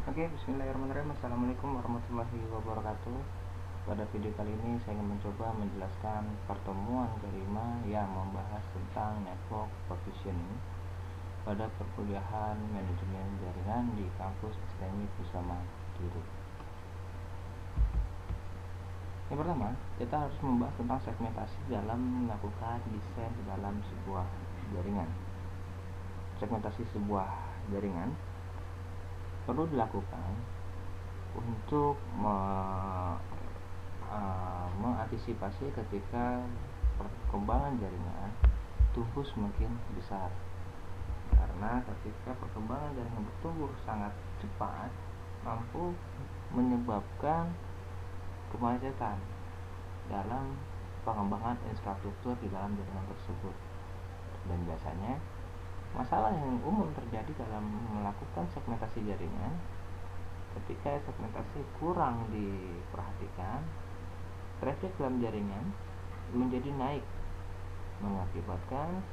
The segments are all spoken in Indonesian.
Oke, bismillahirrahmanirrahim. Assalamualaikum warahmatullahi wabarakatuh. Pada video kali ini saya ingin mencoba menjelaskan pertemuan kelima yang membahas tentang network partitioning pada perkuliahan manajemen jaringan di kampus STMI Kusama Dirut. Yang pertama, kita harus membahas tentang segmentasi dalam melakukan desain di dalam sebuah jaringan. Segmentasi sebuah jaringan perlu dilakukan untuk mengantisipasi ketika perkembangan jaringan tumbuh semakin besar, karena ketika perkembangan jaringan bertumbuh sangat cepat mampu menyebabkan kemacetan dalam pengembangan infrastruktur di dalam jaringan tersebut. Dan biasanya masalah yang umum terjadi dalam melakukan segmentasi jaringan, ketika segmentasi kurang diperhatikan, traffic dalam jaringan menjadi naik, mengakibatkan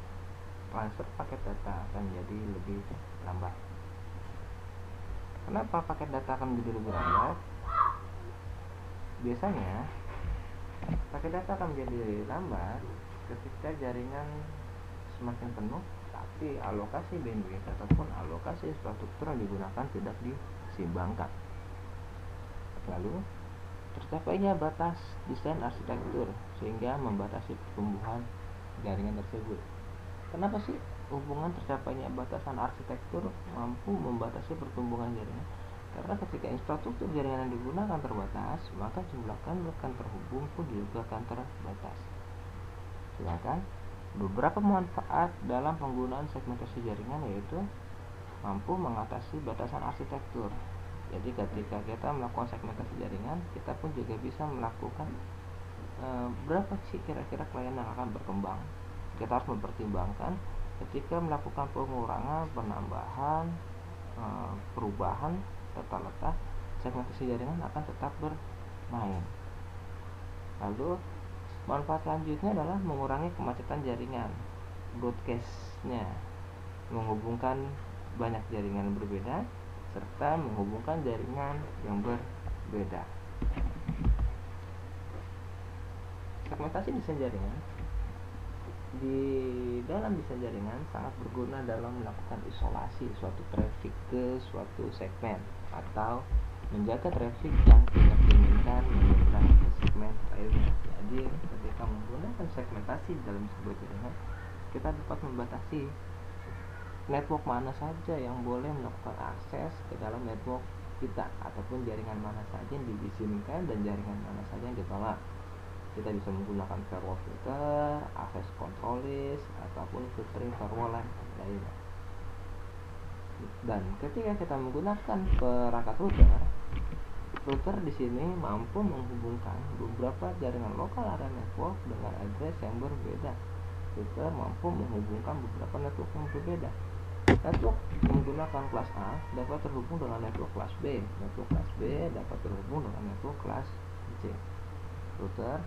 transfer paket data akan menjadi lebih lambat. Kenapa paket data akan menjadi lebih lambat? Biasanya paket data akan menjadi lambat ketika jaringan semakin penuh, tapi alokasi bandwidth ataupun alokasi infrastruktur yang digunakan tidak diseimbangkan. Lalu tercapainya batas desain arsitektur sehingga membatasi pertumbuhan jaringan tersebut. Kenapa sih hubungan tercapainya batasan arsitektur mampu membatasi pertumbuhan jaringan? Karena ketika infrastruktur jaringan yang digunakan terbatas, maka jumlah kabel akan terhubung pun juga akan terbatas. Sedangkan beberapa manfaat dalam penggunaan segmentasi jaringan yaitu mampu mengatasi batasan arsitektur. Jadi ketika kita melakukan segmentasi jaringan, kita pun juga bisa melakukan berapa sih kira-kira klien yang akan berkembang. Kita harus mempertimbangkan ketika melakukan pengurangan, penambahan, perubahan tata letak, segmentasi jaringan akan tetap bermain. Lalu manfaat selanjutnya adalah mengurangi kemacetan jaringan, broadcast-nya, menghubungkan banyak jaringan berbeda serta menghubungkan jaringan yang berbeda. Segmentasi desain jaringan di dalam desain jaringan sangat berguna dalam melakukan isolasi suatu traffic ke suatu segmen atau menjaga traffic yang tidak diinginkan menyeberang ke segmen lainnya. Jadi ketika menggunakan segmentasi dalam sebuah jaringan, kita dapat membatasi network mana saja yang boleh melakukan akses ke dalam network kita, ataupun jaringan mana saja yang diizinkan dan jaringan mana saja yang ditolak. Kita bisa menggunakan firewall filter, access control list, ataupun filtering firewall lainnya. Dan ketika kita menggunakan perangkat router di sini mampu menghubungkan beberapa jaringan lokal area network dengan address yang berbeda. Router mampu menghubungkan beberapa network yang berbeda. Network menggunakan kelas A dapat terhubung dengan network kelas B. Network kelas B dapat terhubung dengan network kelas C. Router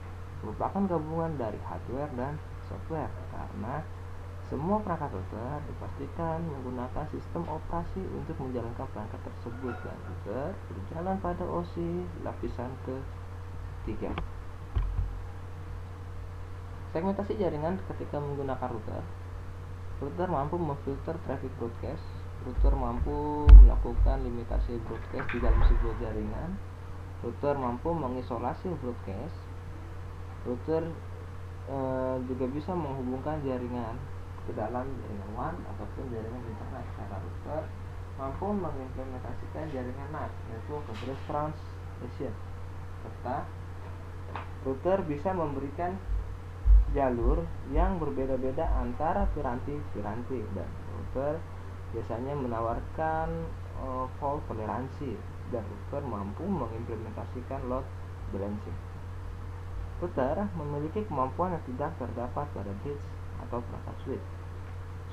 merupakan gabungan dari hardware dan software, karena semua perangkat router dipastikan menggunakan sistem operasi untuk menjalankan perangkat tersebut, dan router berjalan pada OSI lapisan ketiga. Segmentasi jaringan ketika menggunakan router mampu memfilter traffic broadcast. Router mampu melakukan limitasi broadcast di dalam sebuah jaringan. Router mampu mengisolasi broadcast. Router juga bisa menghubungkan jaringan ke dalam jaringan WAN ataupun jaringan internet, karena router mampu mengimplementasikan jaringan NAT, network address translation, serta router bisa memberikan jalur yang berbeda-beda antara piranti-piranti, dan router biasanya menawarkan fault toleransi, dan router mampu mengimplementasikan load balancing. Router memiliki kemampuan yang tidak terdapat pada bridge atau perangkat switch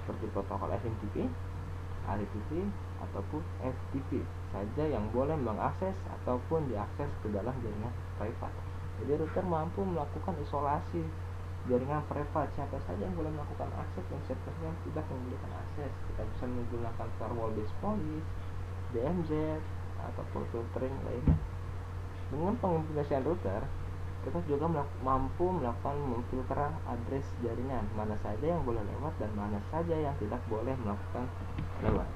seperti protokol SMTP, RTP, ataupun FTP saja yang boleh mengakses ataupun diakses ke dalam jaringan privat. Jadi router mampu melakukan isolasi jaringan privat, siapa saja yang boleh melakukan akses dan siapa saja yang tidak membolehkan akses. Kita bisa menggunakan firewall based policy, DMZ, ataupun filtering lainnya. Dengan pengimplementasian router, kita juga mampu melakukan memfilter address jaringan, mana saja yang boleh lewat dan mana saja yang tidak boleh melakukan lewat.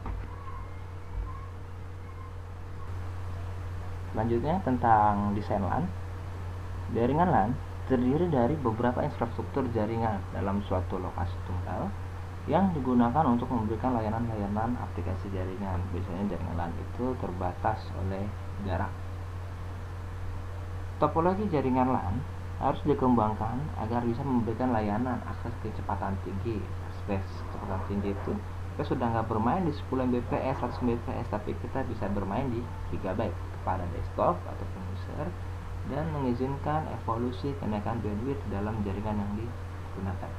Selanjutnya tentang desain LAN. Jaringan LAN terdiri dari beberapa infrastruktur jaringan dalam suatu lokasi tunggal yang digunakan untuk memberikan layanan-layanan aplikasi jaringan. Biasanya jaringan LAN itu terbatas oleh jarak. Topologi jaringan LAN harus dikembangkan agar bisa memberikan layanan akses kecepatan tinggi. Kecepatan tinggi itu kita sudah nggak bermain di 10 Mbps, 100 Mbps, tapi kita bisa bermain di gigabyte kepada desktop ataupun user dan mengizinkan evolusi kenaikan bandwidth dalam jaringan yang digunakan.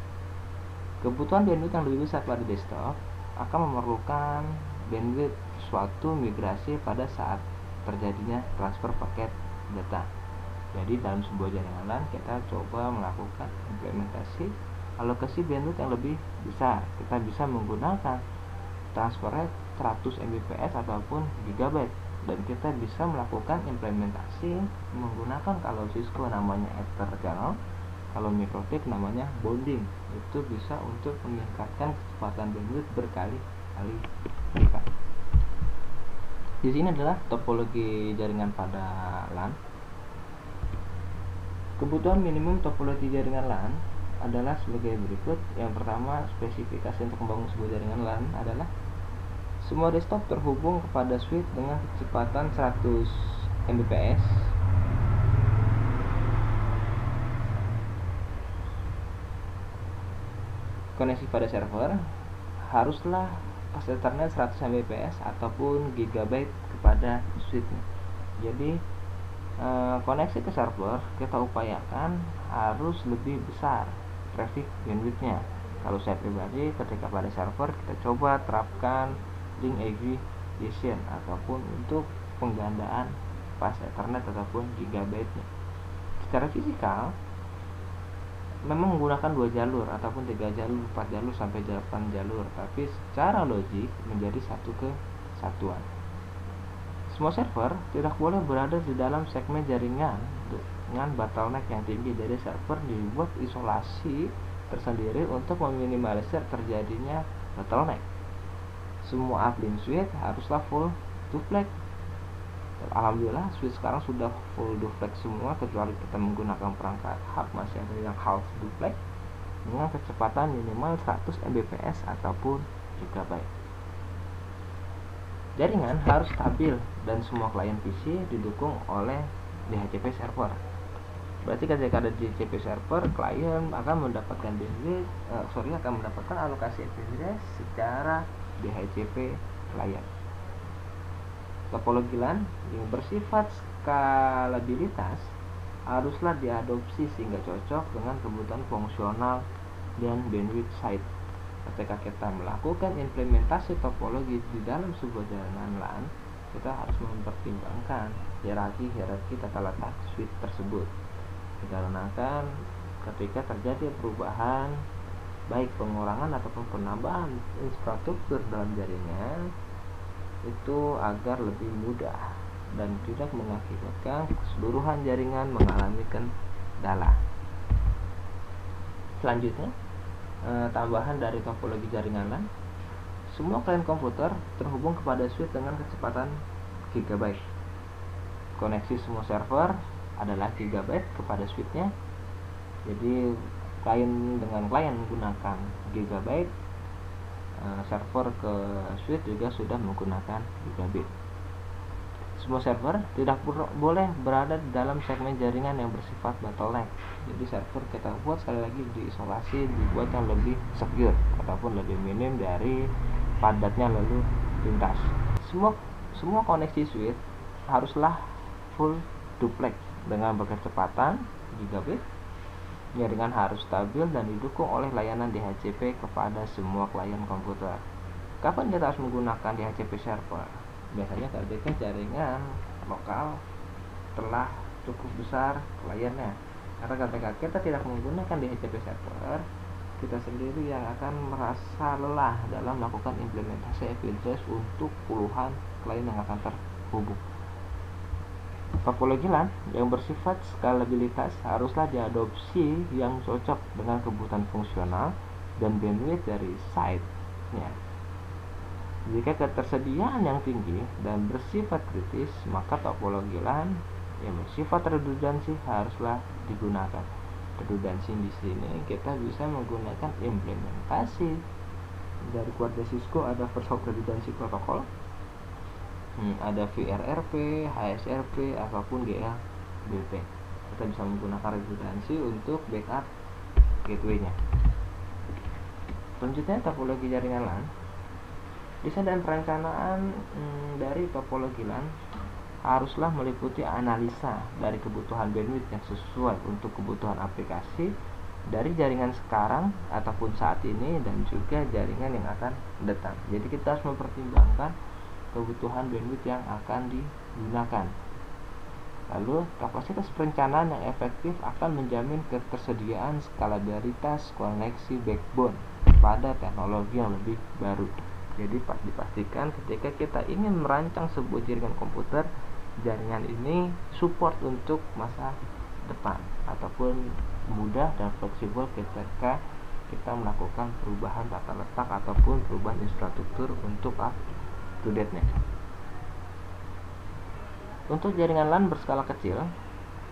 Kebutuhan bandwidth yang lebih besar pada desktop akan memerlukan bandwidth suatu migrasi pada saat terjadinya transfer paket data. Jadi dalam sebuah jaringan LAN kita coba melakukan implementasi alokasi bandwidth yang lebih besar. Kita bisa menggunakan transfer rate 100 Mbps ataupun gigabyte, dan kita bisa melakukan implementasi menggunakan, kalau Cisco namanya Ether channel, kalau MikroTik namanya bonding. Itu bisa untuk meningkatkan kecepatan bandwidth berkali-kali lipat. Di sini adalah topologi jaringan pada LAN. Kebutuhan minimum topologi jaringan LAN adalah sebagai berikut. Yang pertama, spesifikasi untuk membangun sebuah jaringan LAN adalah semua desktop terhubung kepada switch dengan kecepatan 100 Mbps. Koneksi pada server haruslah pas Ethernet 100 Mbps ataupun gigabyte kepada switch. Jadi koneksi ke server kita upayakan harus lebih besar traffic bandwidthnya. Kalau saya pribadi ketika pada server kita coba terapkan link aggregation ataupun untuk penggandaan pas Ethernet ataupun gigabyte-nya. Secara fisikal memang menggunakan 2 jalur ataupun 3 jalur, 4 jalur sampai 8 jalur, tapi secara logik menjadi satu kesatuan. Semua server tidak boleh berada di dalam segmen jaringan dengan bottleneck yang tinggi. Jadi server dibuat isolasi tersendiri untuk meminimalisir terjadinya bottleneck. Semua uplink switch haruslah full duplex. Alhamdulillah switch sekarang sudah full duplex semua, kecuali kita menggunakan perangkat hub masih ada yang half duplex dengan kecepatan minimal 100 Mbps ataupun gigabyte. Jaringan harus stabil dan semua klien PC didukung oleh DHCP server. Berarti ketika ada DHCP server, klien akan mendapatkan akan mendapatkan alokasi bandwidth secara DHCP klien. Topologi LAN yang bersifat skalabilitas haruslah diadopsi sehingga cocok dengan kebutuhan fungsional dan bandwidth site. Ketika kita melakukan implementasi topologi di dalam sebuah jaringan LAN, kita harus mempertimbangkan hierarki tata letak switch tersebut, dikarenakan ketika terjadi perubahan baik pengurangan ataupun penambahan infrastruktur dalam jaringan itu agar lebih mudah dan tidak mengakibatkan keseluruhan jaringan mengalami kendala. Selanjutnya, tambahan dari topologi jaringan LAN, semua klien komputer terhubung kepada switch dengan kecepatan gigabyte. Koneksi semua server adalah gigabyte kepada switchnya. Jadi klien dengan klien menggunakan gigabyte, server ke switch juga sudah menggunakan gigabit. Semua server tidak boleh berada di dalam segmen jaringan yang bersifat bottleneck. Jadi server kita buat sekali lagi diisolasi, dibuat yang lebih secure ataupun lebih minim dari padatnya lalu lintas. Semua koneksi switch haruslah full duplex dengan berkecepatan gigabit. Jaringan harus stabil dan didukung oleh layanan DHCP kepada semua klien komputer. Kapan kita harus menggunakan DHCP server? Biasanya ketika jaringan lokal telah cukup besar kliennya. Karena ketika kita tidak menggunakan DHCP server, kita sendiri yang akan merasa lelah dalam melakukan implementasi FPGA untuk puluhan klien yang akan terhubung. Topologi LAN yang bersifat skalabilitas haruslah diadopsi yang cocok dengan kebutuhan fungsional dan bandwidth dari site-nya. Jika ketersediaan yang tinggi dan bersifat kritis, maka topologi LAN yang bersifat redundansi haruslah digunakan. Redundansi di sini kita bisa menggunakan implementasi dari keluarga Cisco, ada First Hop Redundancy Protocol, ada VRRP, HSRP, ataupun GLBP. Kita bisa menggunakan redundansi untuk backup gateway-nya. Selanjutnya, topologi jaringan LAN. Desain dan perencanaan dari topologi LAN haruslah meliputi analisa dari kebutuhan bandwidth yang sesuai untuk kebutuhan aplikasi dari jaringan sekarang ataupun saat ini, dan juga jaringan yang akan datang. Jadi kita harus mempertimbangkan kebutuhan bandwidth yang akan digunakan. Lalu, kapasitas perencanaan yang efektif akan menjamin ketersediaan skalabilitas koneksi backbone pada teknologi yang lebih baru. Jadi dipastikan ketika kita ingin merancang sebuah jaringan komputer, jaringan ini support untuk masa depan ataupun mudah dan fleksibel ketika kita melakukan perubahan tata letak ataupun perubahan infrastruktur untuk to date-nya. Untuk jaringan LAN berskala kecil,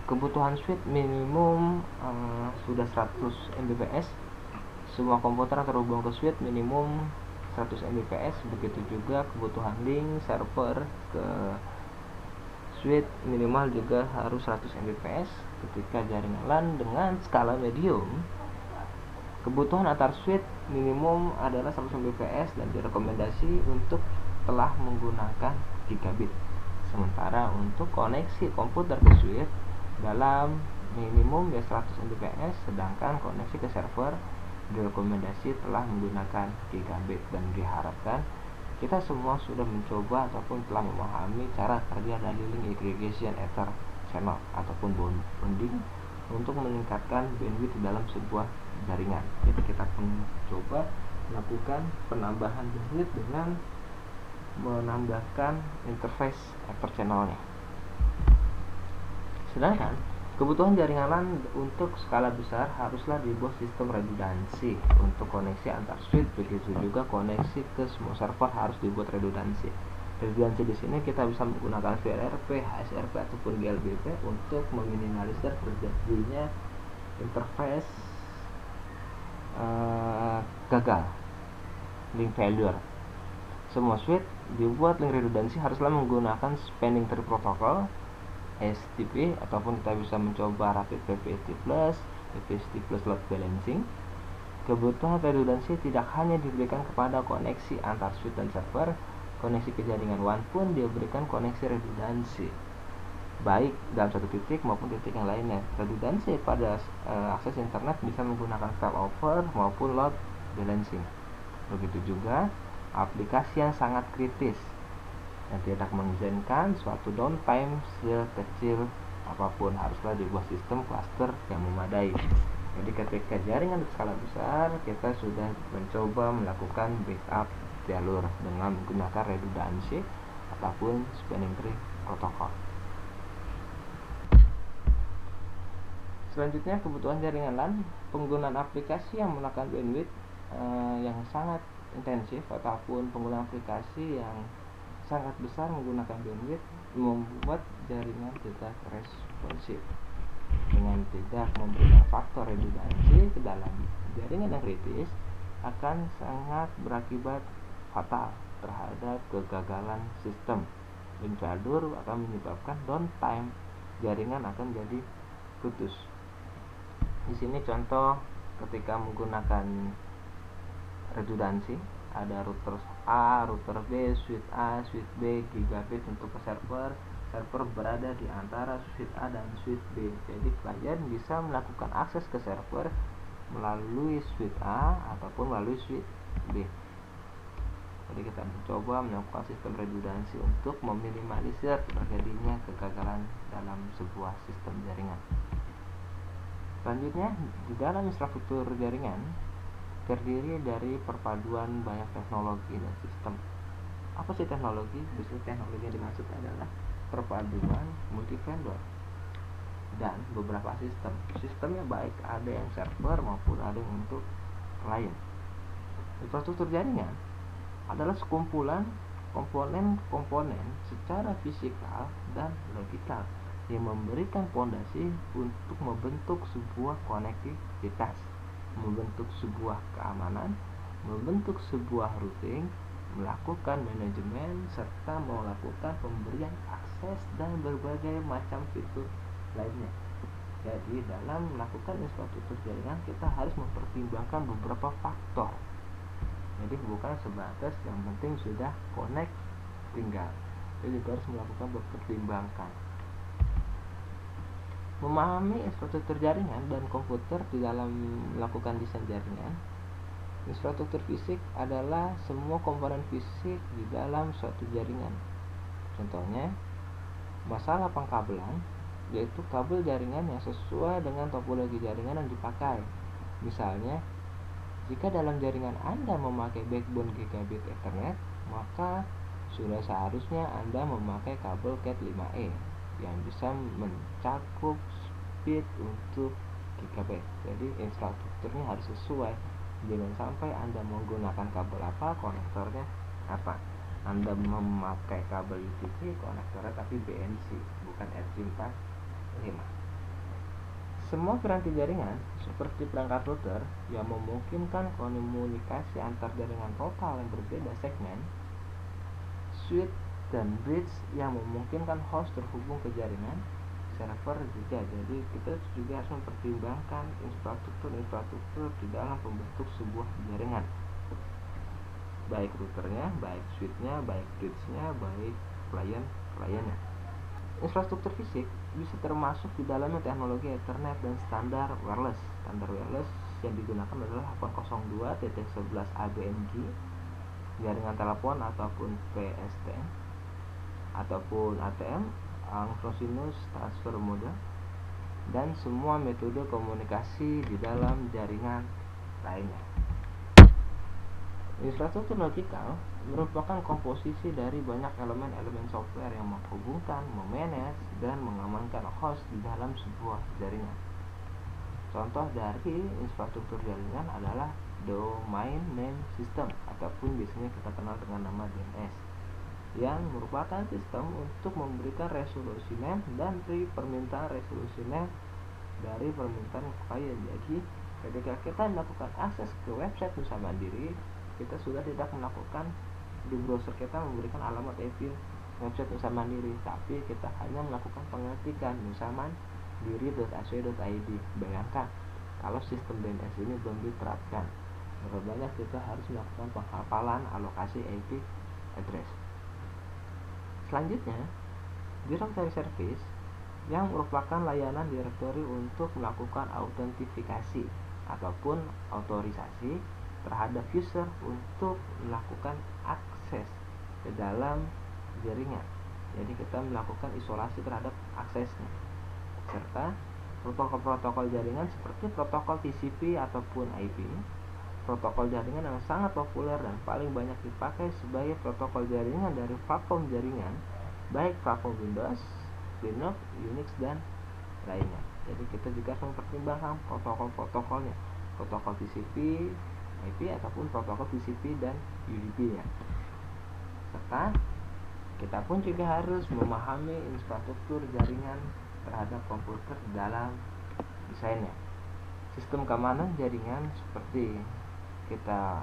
kebutuhan switch minimum sudah 100 Mbps. Semua komputer yang terhubung ke switch minimum 100 Mbps. Begitu juga kebutuhan link server ke switch minimal juga harus 100 Mbps. Ketika jaringan LAN dengan skala medium, kebutuhan antar switch minimum adalah 100 Mbps dan direkomendasi untuk telah menggunakan gigabit. Sementara untuk koneksi komputer ke switch dalam minimum 100 Mbps, sedangkan koneksi ke server direkomendasi telah menggunakan gigabit. Dan diharapkan kita semua sudah mencoba ataupun telah memahami cara kerja dari link aggregation ether channel ataupun bonding untuk meningkatkan bandwidth di dalam sebuah jaringan. Jadi kita mencoba melakukan penambahan bandwidth dengan menambahkan interface ether channelnya. Sedangkan kebutuhan jaringan LAN untuk skala besar haruslah dibuat sistem redundansi untuk koneksi antar switch, begitu juga koneksi ke semua server harus dibuat redundansi. Redundansi di sini kita bisa menggunakan VRRP, HSRP ataupun GLBP untuk meminimalisir terjadinya interface gagal, link failure. Semua switch dibuat link redundansi haruslah menggunakan spanning tree protocol STP, ataupun kita bisa mencoba rapid PPST plus load balancing. Kebutuhan redundansi tidak hanya diberikan kepada koneksi antar switch dan server, koneksi ke jaringan WAN pun diberikan koneksi redundansi, baik dalam satu titik maupun titik yang lainnya. Redundansi pada akses internet bisa menggunakan failover maupun load balancing. Begitu juga aplikasi yang sangat kritis yang tidak mengizinkan suatu downtime sekecil apapun, haruslah dibuat sistem cluster yang memadai. Jadi ketika jaringan berskala besar, kita sudah mencoba melakukan backup jalur dengan menggunakan redundansi ataupun spanning tree protocol. Selanjutnya, kebutuhan jaringan LAN. Penggunaan aplikasi yang memakan bandwidth yang sangat intensif ataupun penggunaan aplikasi yang sangat besar menggunakan bandwidth membuat jaringan tidak responsif. Dengan tidak memberikan faktor redundansi ke dalam jaringan yang kritis akan sangat berakibat fatal terhadap kegagalan sistem. Link failure akan menyebabkan downtime, jaringan akan jadi putus. Di sini contoh ketika menggunakan redundansi, ada router A, router B, switch A, switch B, gigabit untuk ke server berada di antara switch A dan switch B. Jadi klien bisa melakukan akses ke server melalui switch A ataupun melalui switch B. Jadi kita mencoba melakukan sistem redundansi untuk meminimalisir terjadinya kegagalan dalam sebuah sistem jaringan. Selanjutnya, di dalam infrastruktur jaringan terdiri dari perpaduan banyak teknologi dan sistem. Apa sih teknologi? Biasanya teknologi yang dimaksud adalah perpaduan multi vendor dan beberapa sistemnya baik ada yang server maupun ada yang untuk klien. Infrastruktur jaringan adalah sekumpulan komponen-komponen secara fisikal dan logikal yang memberikan fondasi untuk membentuk sebuah konektivitas, membentuk sebuah keamanan, membentuk sebuah routing, melakukan manajemen, serta melakukan pemberian akses dan berbagai macam fitur lainnya. Jadi dalam melakukan infrastruktur jaringan kita harus mempertimbangkan beberapa faktor. Jadi bukan sebatas yang penting sudah connect tinggal. Jadi juga harus melakukan mempertimbangkan. Memahami infrastruktur jaringan dan komputer di dalam melakukan desain jaringan. Infrastruktur fisik adalah semua komponen fisik di dalam suatu jaringan. Contohnya, masalah pengkabelan, yaitu kabel jaringan yang sesuai dengan topologi jaringan yang dipakai. Misalnya, jika dalam jaringan Anda memakai backbone gigabit Ethernet, maka sudah seharusnya Anda memakai kabel Cat 5e yang bisa mencakup speed untuk gigabit. Jadi infrastrukturnya harus sesuai. Jangan sampai Anda menggunakan kabel apa, konektornya apa. Anda memakai kabel UTC, konektornya tapi BNC, bukan RJ45. Semua piranti jaringan seperti perangkat router yang memungkinkan komunikasi antar jaringan total yang berbeda segmen, switch dan bridge yang memungkinkan host terhubung ke jaringan, server juga. Jadi kita juga harus mempertimbangkan infrastruktur di dalam pembentuk sebuah jaringan, baik routernya, baik switchnya, baik bridge-nya, baik kliennya. Infrastruktur fisik bisa termasuk di dalamnya teknologi Ethernet dan standar wireless. Standar wireless yang digunakan adalah 802.11 ABNG, jaringan telepon ataupun PSTN ataupun ATM, asynchronous transfer mode, dan semua metode komunikasi di dalam jaringan lainnya. Infrastruktur logikal merupakan komposisi dari banyak elemen-elemen software yang menghubungkan, memanage, dan mengamankan host di dalam sebuah jaringan. Contoh dari infrastruktur jaringan adalah Domain Name System ataupun biasanya kita kenal dengan nama DNS, yang merupakan sistem untuk memberikan resolusi name dan permintaan resolusi name dari permintaan klien. Jadi ketika kita melakukan akses ke website Nusa Mandiri, kita sudah tidak melakukan di browser kita memberikan alamat IP website Nusa Mandiri, tapi kita hanya melakukan pengetikan nusamandiri.ac.id. Bayangkan kalau sistem DNS ini belum diterapkan, berapa banyak kita harus melakukan penghafalan alokasi IP address. Selanjutnya, directory service yang merupakan layanan directory untuk melakukan autentifikasi ataupun otorisasi terhadap user untuk melakukan akses ke dalam jaringan. Jadi kita melakukan isolasi terhadap aksesnya, serta protokol-protokol jaringan seperti protokol TCP ataupun IP. Protokol jaringan yang sangat populer dan paling banyak dipakai sebagai protokol jaringan dari platform jaringan, baik platform Windows, Linux, Unix, dan lainnya. Jadi kita juga harus mempertimbangkan protokol-protokolnya, protokol TCP, IP ataupun protokol TCP dan UDP-nya. Serta kita pun juga harus memahami infrastruktur jaringan terhadap komputer dalam desainnya. Sistem keamanan jaringan seperti jika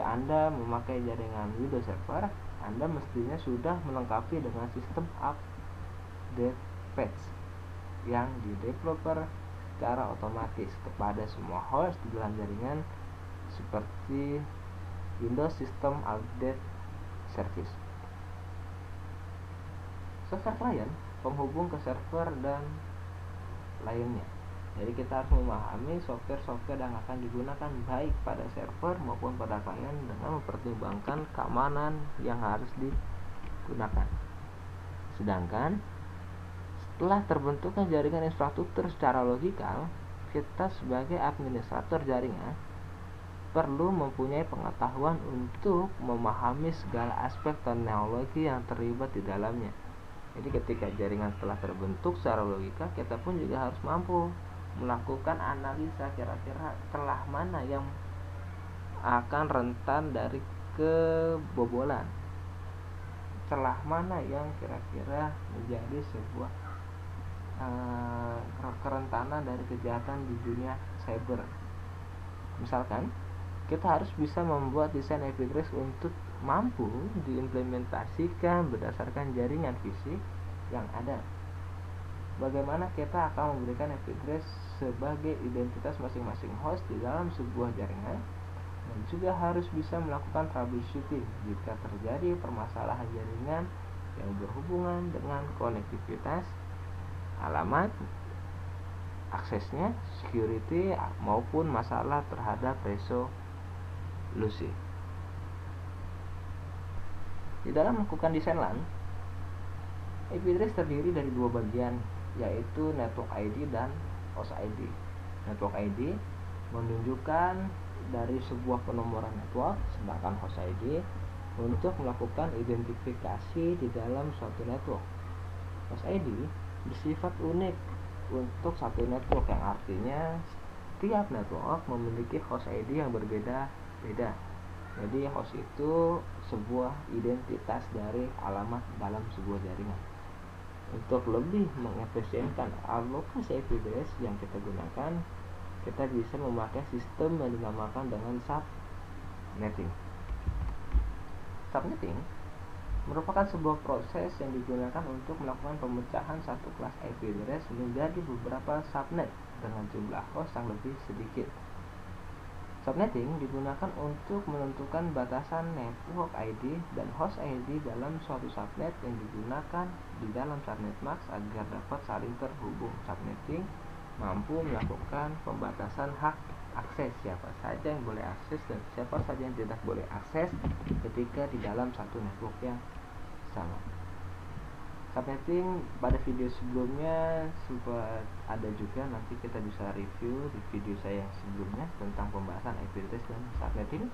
Anda memakai jaringan Windows Server, Anda mestinya sudah melengkapi dengan sistem update patch yang dideveloper secara otomatis kepada semua host di dalam jaringan seperti Windows System Update Service. Software client penghubung ke server dan lainnya. Jadi kita harus memahami software-software yang akan digunakan baik pada server maupun pada klien dengan mempertimbangkan keamanan yang harus digunakan. Sedangkan setelah terbentuknya jaringan infrastruktur secara logikal, kita sebagai administrator jaringan perlu mempunyai pengetahuan untuk memahami segala aspek teknologi yang terlibat di dalamnya, Jadi ketika jaringan telah terbentuk secara logika, kita pun juga harus mampu melakukan analisa kira-kira celah mana yang akan rentan dari kebobolan, celah mana yang kira-kira menjadi sebuah kerentanan dari kejahatan di dunia cyber. Misalkan kita harus bisa membuat desain IP address untuk mampu diimplementasikan berdasarkan jaringan fisik yang ada. Bagaimana kita akan memberikan IP address sebagai identitas masing-masing host di dalam sebuah jaringan, dan juga harus bisa melakukan troubleshooting jika terjadi permasalahan jaringan yang berhubungan dengan konektivitas, alamat, aksesnya, security, maupun masalah terhadap resolusi. Di dalam melakukan desain LAN, IP address terdiri dari dua bagian, yaitu network ID dan host ID. Network ID menunjukkan dari sebuah penomoran network, sedangkan host ID untuk melakukan identifikasi di dalam suatu network. Host ID bersifat unik untuk satu network, yang artinya setiap network memiliki host ID yang berbeda-beda. Jadi host itu sebuah identitas dari alamat dalam sebuah jaringan. Untuk lebih mengefisienkan alokasi IP address yang kita gunakan, kita bisa memakai sistem yang dinamakan dengan subnetting. Subnetting merupakan sebuah proses yang digunakan untuk melakukan pemecahan satu kelas IP address menjadi beberapa subnet dengan jumlah host yang lebih sedikit. Subnetting digunakan untuk menentukan batasan network ID dan host ID dalam suatu subnet yang digunakan di dalam subnet mask agar dapat saling terhubung. Subnetting mampu melakukan pembatasan hak akses, siapa saja yang boleh akses dan siapa saja yang tidak boleh akses ketika di dalam satu network yang sama. Subnetting pada video sebelumnya sempat ada juga, nanti kita bisa review di video saya sebelumnya tentang pembahasan IP address dan subnetting.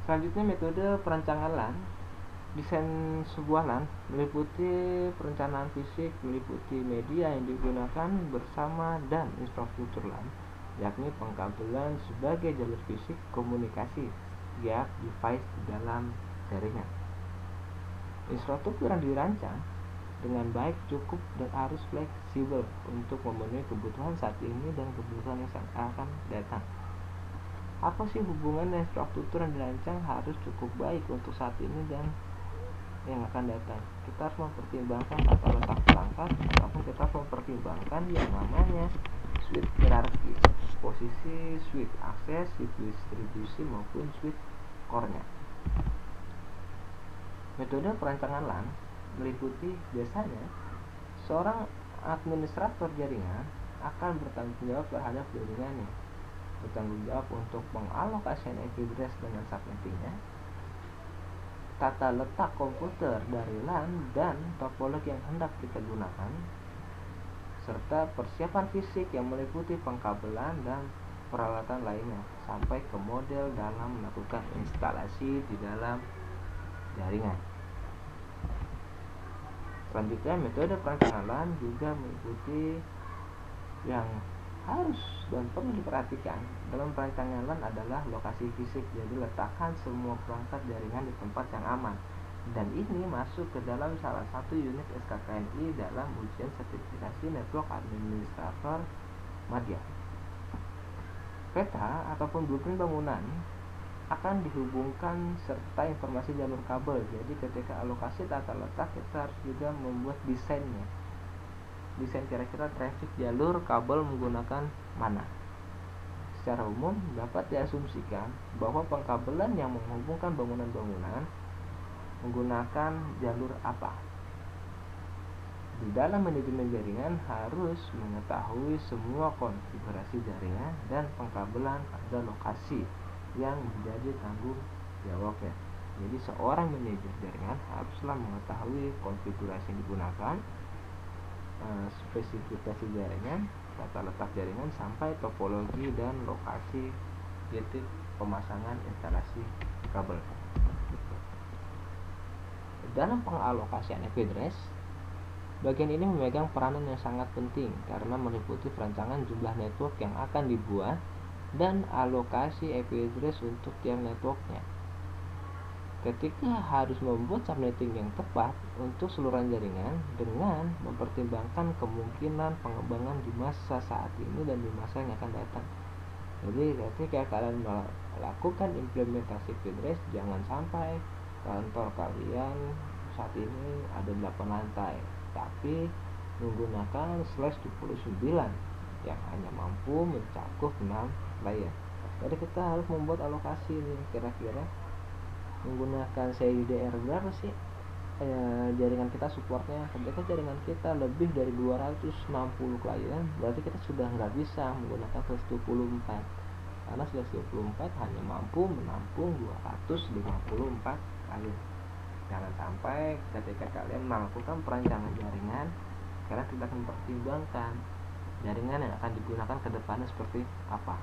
Selanjutnya, metode perancangan LAN. Desain sebuah LAN meliputi perencanaan fisik, meliputi media yang digunakan bersama dan infrastruktur LAN, yakni pengkabelan sebagai jalur fisik komunikasi setiap device di dalam jaringan. Infrastruktur yang dirancang dengan baik cukup dan harus fleksibel untuk memenuhi kebutuhan saat ini dan kebutuhan yang akan datang. Apa sih hubungan infrastruktur yang dirancang harus cukup baik untuk saat ini dan yang akan datang? Kita harus mempertimbangkan tata letak perangkat, ataupun kita harus mempertimbangkan yang namanya switch hierarki, posisi switch akses, switch distribusi maupun switch core-nya. Metode perancangan LAN meliputi biasanya seorang administrator jaringan akan bertanggung jawab terhadap jaringannya, bertanggung jawab untuk pengalokasian IP address dengan subnettingnya, tata letak komputer dari LAN dan topologi yang hendak kita gunakan, serta persiapan fisik yang meliputi pengkabelan dan peralatan lainnya, sampai ke model dalam melakukan instalasi di dalam jaringan. Selanjutnya, metode perancangan LAN juga meliputi yang harus dan perlu diperhatikan dalam perancangan LAN adalah lokasi fisik. Jadi letakkan semua perangkat jaringan di tempat yang aman, dan ini masuk ke dalam salah satu unit SKKNI dalam ujian sertifikasi network administrator madya. Peta ataupun blueprint bangunan akan dihubungkan serta informasi jalur kabel. Jadi ketika alokasi tata letak, kita harus juga membuat desainnya. Desain kira-kira traffic jalur kabel menggunakan mana. Secara umum dapat diasumsikan bahwa pengkabelan yang menghubungkan bangunan-bangunan menggunakan jalur apa. Di dalam manajemen jaringan harus mengetahui semua konfigurasi jaringan dan pengkabelan pada lokasi yang menjadi tanggung jawabnya. Jadi seorang manajer jaringan haruslah mengetahui konfigurasi yang digunakan, spesifikasi jaringan, tata letak jaringan, sampai topologi dan lokasi titik pemasangan instalasi kabel. Dalam pengalokasian IP address, bagian ini memegang peranan yang sangat penting karena meliputi perancangan jumlah network yang akan dibuat dan alokasi IP address untuk tiap networknya. Ketika harus membuat subnetting yang tepat untuk seluruh jaringan dengan mempertimbangkan kemungkinan pengembangan di masa saat ini dan di masa yang akan datang. Jadi ketika kalian melakukan implementasi IP address, jangan sampai kantor kalian saat ini ada 8 lantai, tapi menggunakan /29 yang hanya mampu mencakup 6 layer. Jadi kita harus membuat alokasi nih, kira-kira menggunakan CIDR berapa sih jaringan kita supportnya. Ketika jaringan kita lebih dari 260 klien, berarti kita sudah nggak bisa menggunakan /24 karena /24 hanya mampu menampung 254 klien. Jangan sampai ketika kalian melakukan perancangan jaringan, kalian tidak mempertimbangkan jaringan yang akan digunakan ke depannya seperti apa,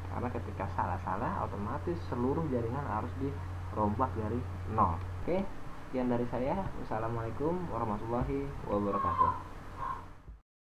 karena ketika salah-salah otomatis seluruh jaringan harus dirombak dari nol. Oke, sekian dari saya. Wassalamualaikum warahmatullahi wabarakatuh.